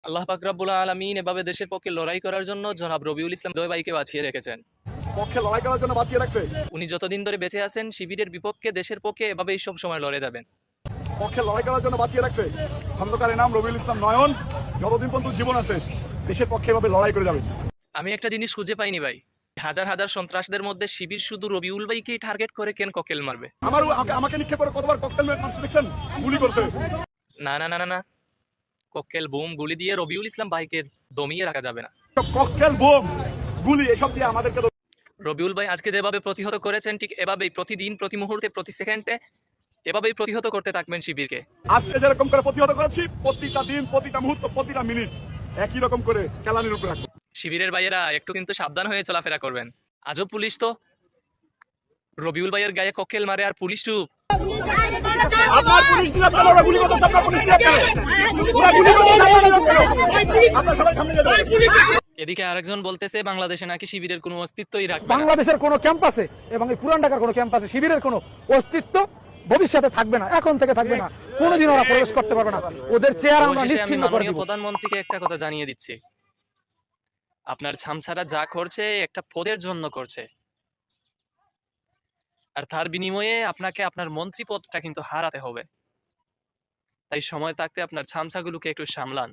আল্লাহ পাক রব্বুল আলামিন এভাবে দেশের পক্ষে লড়াই করার জন্য জনাব রবিউল ইসলাম দোয়ে ভাইকে বাঁচিয়ে রেখেছেন। পক্ষে লড়াই করার জন্য বাঁচিয়ে রাখছে। উনি যতদিন ধরে বেঁচে আছেন শিবিরের বিপক্ষে দেশের পক্ষে এভাবেই সব সময় লড়ে যাবেন। পক্ষে লড়াই করার জন্য বাঁচিয়ে রাখছে। খন্দকার নাম রবিউল ইসলাম নয়ন যতদিন পর্যন্ত জীবন আছে দেশের পক্ষে এভাবে লড়াই করে যাবে। আমি একটা জিনিস খুঁজে পাইনি ভাই, হাজার হাজার সন্ত্রাসদের মধ্যে শিবির শুধু রবিউল ভাইকেই টার্গেট করে কেন ককটেল মারবে? আমাকে নিক্ষেপ করে কতবার ককটেল মারছে দেখছেন, গুলি করছে। না না না না না, ককটেল বোম গুলি দিয়ে রবিউল ইসলাম ভাইকে দমিয়ে রাখা যাবে না। ককটেল বোম গুলি এসব দিয়ে আমাদেরকে রবিউল ভাই আজকে যেভাবে প্রতিহত করেছেন ঠিক এভাবেই প্রতিদিন প্রতি মুহূর্তে প্রতি সেকেন্ডে এভাবেই প্রতিহত করতে থাকবেন শিবিরকে। আজকে যেরকম করে প্রতিহত করেছি প্রতিটা দিন প্রতিটা মুহূর্ত প্রতিটা মিনিট একই রকম করে কেলানির উপরে রাখবো। শিবিরের ভাইয়েরা একটু কিন্তু সাবধান হয়ে চলাফেরা করবেন। আজও পুলিশ তো রবিউল ভাইয়ের গায়ে ককটেল মারে আর পুলিশ চুপ। আপনার পুলিশ দিলে আপনারা ওরা গুলি করতেছে, আপনার পুলিশ দিলে ওরা গুলি করতেছে, আপনারা সবাই সামনে যেতে হবে। এদিকে আরেকজন বলতেছে বাংলাদেশে নাকি শিবিরের কোনো অস্তিত্বই রাখবে না। বাংলাদেশের কোনো ক্যাম্পাসে এবং এই পুরান ঢাকার কোনো ক্যাম্পাসে শিবিরের কোনো অস্তিত্ব ভবিষ্যতে থাকবে না, এখন থেকে থাকবে না, কোনোদিন ওরা প্রবেশ করতে পারবে না। ওদের চেয়ার আমরা অবশেষে আমি নিচ্ছিন্ন করে মাননীয় দিব। প্রধানমন্ত্রীকে একটা কথা জানিয়ে দিচ্ছি, আপনার ছামছাড়া যা করছে একটা পদের জন্য করছে, আর তার বিনিময়ে আপনাকে আপনার মন্ত্রী পদটা কিন্তু হারাতে হবে। তাই সময় থাকতে আপনার ছামছাগুলোকে একটু সামলান।